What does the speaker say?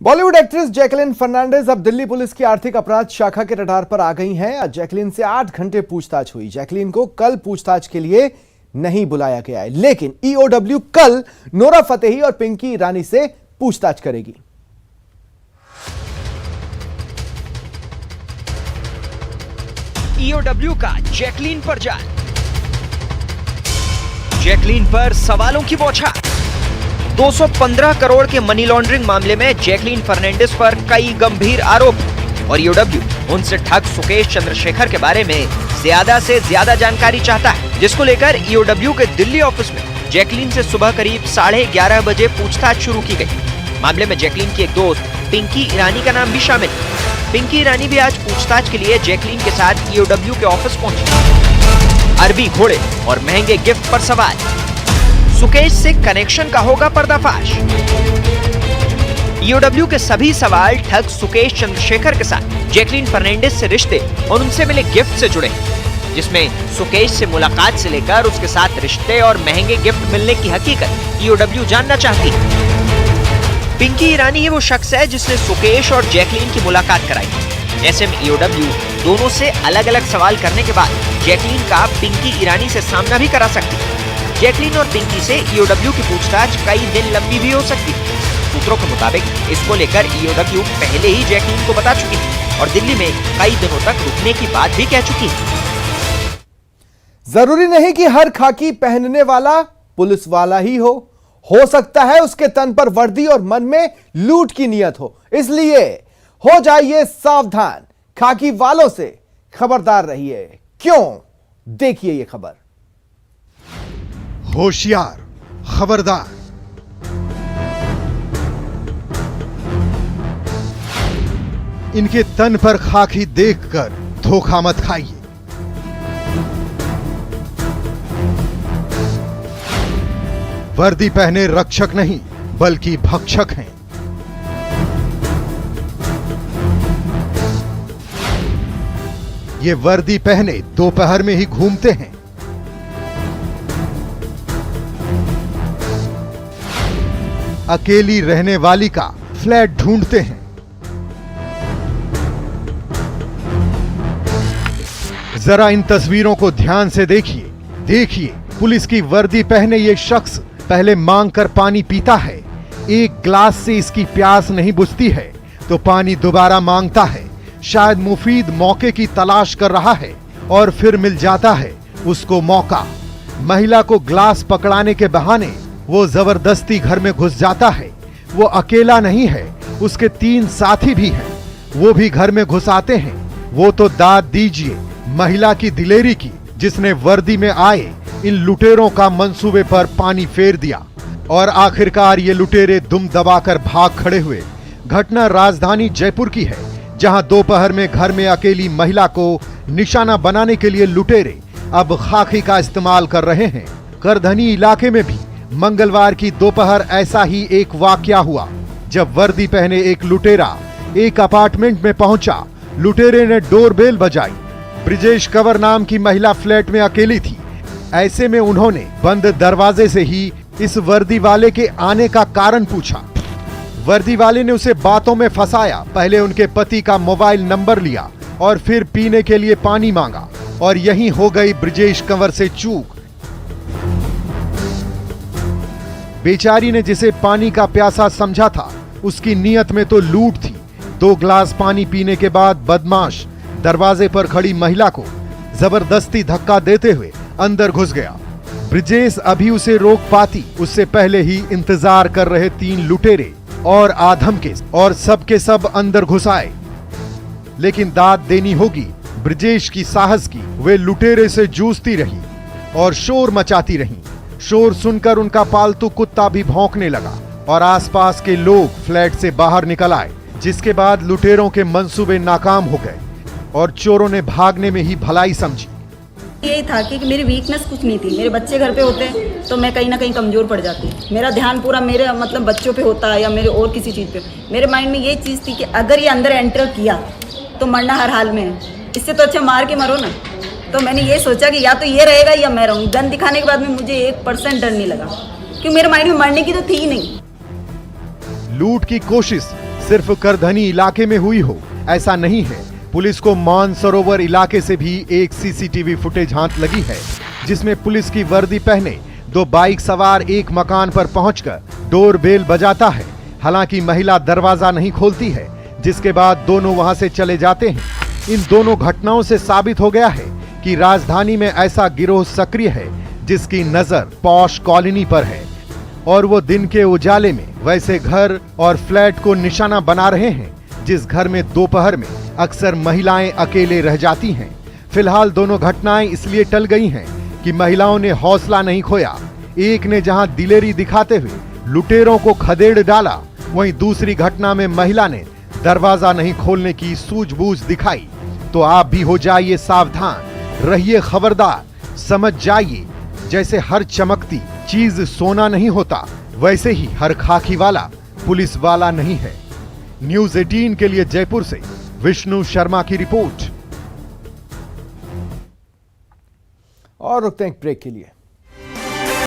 Bollywood actress Jacqueline Fernandes अब Delhi police की आर्थिक अपराध शाखा के रडार पर आ गई हैं। आज जैकलीन से 8 घंटे पूछताछ हुई। जैकलीन को कल पूछताछ के लिए नहीं बुलाया गया है, लेकिन ईओडब्ल्यू कल नोरा फतेही और पिंकी ईरानी से पूछताछ करेगी। ईओडब्ल्यू का जैकलीन पर जाल, जैकलीन पर सवालों की बौछार। 215 करोड़ के मनी लॉन्ड्रिंग मामले में जैकलीन फर्नांडिस पर कई गंभीर आरोप और ईओडब्ल्यू उनसे ठग सुकेश चंद्रशेखर के बारे में ज्यादा से ज्यादा जानकारी चाहता है, जिसको लेकर ईओडब्ल्यू के दिल्ली ऑफिस में जैकलीन से सुबह करीब 11:30 बजे पूछताछ शुरू की गई। मामले में जैकलीन की एक दोस्त पिंकी ईरानी का नाम भी शामिल है। पिंकी ईरानी भी आज पूछताछ के लिए जैकलीन के साथ ईओडब्ल्यू के ऑफिस पहुंची। अरबी घोड़े और महंगे गिफ्ट पर सवाल, सुकेश से कनेक्शन का होगा पर्दाफाश। ईओडब्ल्यू के सभी सवाल ठग सुकेश चंद्रशेखर के साथ जैकलीन फर्नांडिस से रिश्ते और उनसे मिले गिफ्ट से जुड़े, जिसमें सुकेश से मुलाकात से लेकर उसके साथ रिश्ते और महंगे गिफ्ट मिलने की हकीकत ईओडब्ल्यू जानना चाहती है। पिंकी ईरानी ही वो शख्स है जिसने सुकेश और जैकलीन की मुलाकात कराई। ऐसे में ईओडब्ल्यू दोनों से अलग अलग सवाल करने के बाद जैकलीन का पिंकी ईरानी से सामना भी करा सकती है। जैकलीन और पिंकी से ईओडब्ल्यू की पूछताछ कई दिन लंबी भी हो सकती है। सूत्रों के मुताबिक इसको लेकर ईओडब्ल्यू पहले ही जैकलीन को बता चुकी है और दिल्ली में कई दिनों तक रुकने की बात भी कह चुकी है। जरूरी नहीं कि हर खाकी पहनने वाला पुलिस वाला ही हो सकता है उसके तन पर वर्दी और मन में लूट की नियत हो। इसलिए हो जाइए सावधान, खाकी वालों से खबरदार रहिए। क्यों? देखिए ये खबर। होशियार, खबरदार। इनके तन पर खाकी देखकर धोखा मत खाइए। वर्दी पहने रक्षक नहीं बल्कि भक्षक हैं। ये वर्दी पहने दोपहर में ही घूमते हैं। अकेली रहने वाली का फ्लैट ढूंढते हैं। जरा इन तस्वीरों को ध्यान से देखिए पुलिस की वर्दी पहने ये शख्स पहले मांग कर पानी पीता है। एक ग्लास से इसकी प्यास नहीं बुझती है तो पानी दोबारा मांगता है। शायद मुफीद मौके की तलाश कर रहा है और फिर मिल जाता है उसको मौका। महिला को ग्लास पकड़ाने के बहाने वो जबरदस्ती घर में घुस जाता है। वो अकेला नहीं है, उसके 3 साथी भी हैं। वो भी घर में घुस आते हैं। वो तो दाद दीजिए महिला की दिलेरी की, जिसने वर्दी में आए इन लुटेरों का मंसूबे पर पानी फेर दिया और आखिरकार ये लुटेरे दुम दबाकर भाग खड़े हुए। घटना राजधानी जयपुर की है, जहां दोपहर में घर में अकेली महिला को निशाना बनाने के लिए लुटेरे अब खाकी का इस्तेमाल कर रहे हैं। करधनी इलाके में भी मंगलवार की दोपहर ऐसा ही एक वाकया हुआ, जब वर्दी पहने एक लुटेरा एक अपार्टमेंट में पहुंचा। लुटेरे ने डोरबेल बजाई। ब्रिजेश कंवर नाम की महिला फ्लैट में अकेली थी। ऐसे में उन्होंने बंद दरवाजे से ही इस वर्दी वाले के आने का कारण पूछा। वर्दी वाले ने उसे बातों में फंसाया। पहले उनके पति का मोबाइल नंबर लिया और फिर पीने के लिए पानी मांगा और यहीं हो गई ब्रिजेश कंवर से चूक। बेचारी ने जिसे पानी का प्यासा समझा था, उसकी नीयत में तो लूट थी। 2 ग्लास पानी पीने के बाद बदमाश दरवाजे पर खड़ी महिला को जबरदस्ती धक्का देते हुए अंदर घुस गया। ब्रिजेश अभी उसे रोक पाती, उससे पहले ही इंतजार कर रहे 3 लुटेरे और आधम के और सबके सब अंदर घुस आए। लेकिन दाद देनी होगी ब्रिजेश की साहस की। वे लुटेरे से जूझती रही और शोर मचाती रहीं। शोर सुनकर उनका पालतू कुत्ता भी भौंकने लगा और आसपास के लोग फ्लैट से बाहर निकल आए, जिसके बाद लुटेरों के मंसूबे नाकाम हो गए और चोरों ने भागने में ही भलाई समझी। यही था कि मेरी वीकनेस कुछ नहीं थी। मेरे बच्चे घर पे होते तो मैं कहीं ना कहीं कमजोर पड़ जाती। मेरा ध्यान पूरा मेरे बच्चों पे होता या मेरे और किसी चीज़ पे। मेरे माइंड में ये चीज़ थी कि अगर ये अंदर एंटर किया तो मरना हर हाल में है, इससे तो अच्छा मार के मरो ना। तो मैंने ये सोचा कि या तो ये रहेगा या मैं रहूँगी। गन दिखाने के बाद में मुझे 1% डर नहीं लगा, क्योंकि मेरे माइंड में मरने की तो थी ही नहीं। लूट की कोशिश सिर्फ करधनी इलाके में हुई हो ऐसा नहीं है। पुलिस को मानसरोवर इलाके से भी एक सीसीटीवी फुटेज हाथ लगी है, जिसमें पुलिस की वर्दी पहने 2 बाइक सवार एक मकान पर पहुंचकर डोर बेल बजाता है। हालांकि महिला दरवाजा नहीं खोलती है, जिसके बाद दोनों वहां से चले जाते हैं। इन दोनों घटनाओं से साबित हो गया है कि राजधानी में ऐसा गिरोह सक्रिय है जिसकी नजर पॉश कॉलोनी पर है और वो दिन के उजाले में वैसे घर और फ्लैट को निशाना बना रहे हैं जिस घर में दोपहर में अक्सर महिलाएं अकेले रह जाती हैं। फिलहाल दोनों घटनाएं इसलिए टल गई हैं कि महिलाओं ने हौसला नहीं खोया। एक ने जहां दिलेरी दिखाते हुए लुटेरों को खदेड़ डाला, वहीं दूसरी घटना में महिला ने दरवाजा नहीं खोलने की सूझबूझ दिखाई। तो आप भी हो जाइए सावधान, रहिए खबरदार, समझ जाइए जैसे हर चमकती चीज सोना नहीं होता, वैसे ही हर खाकी वाला पुलिस वाला नहीं है। न्यूज़ 18 के लिए जयपुर से विष्णु शर्मा की रिपोर्ट। और रुकते हैं एक ब्रेक के लिए।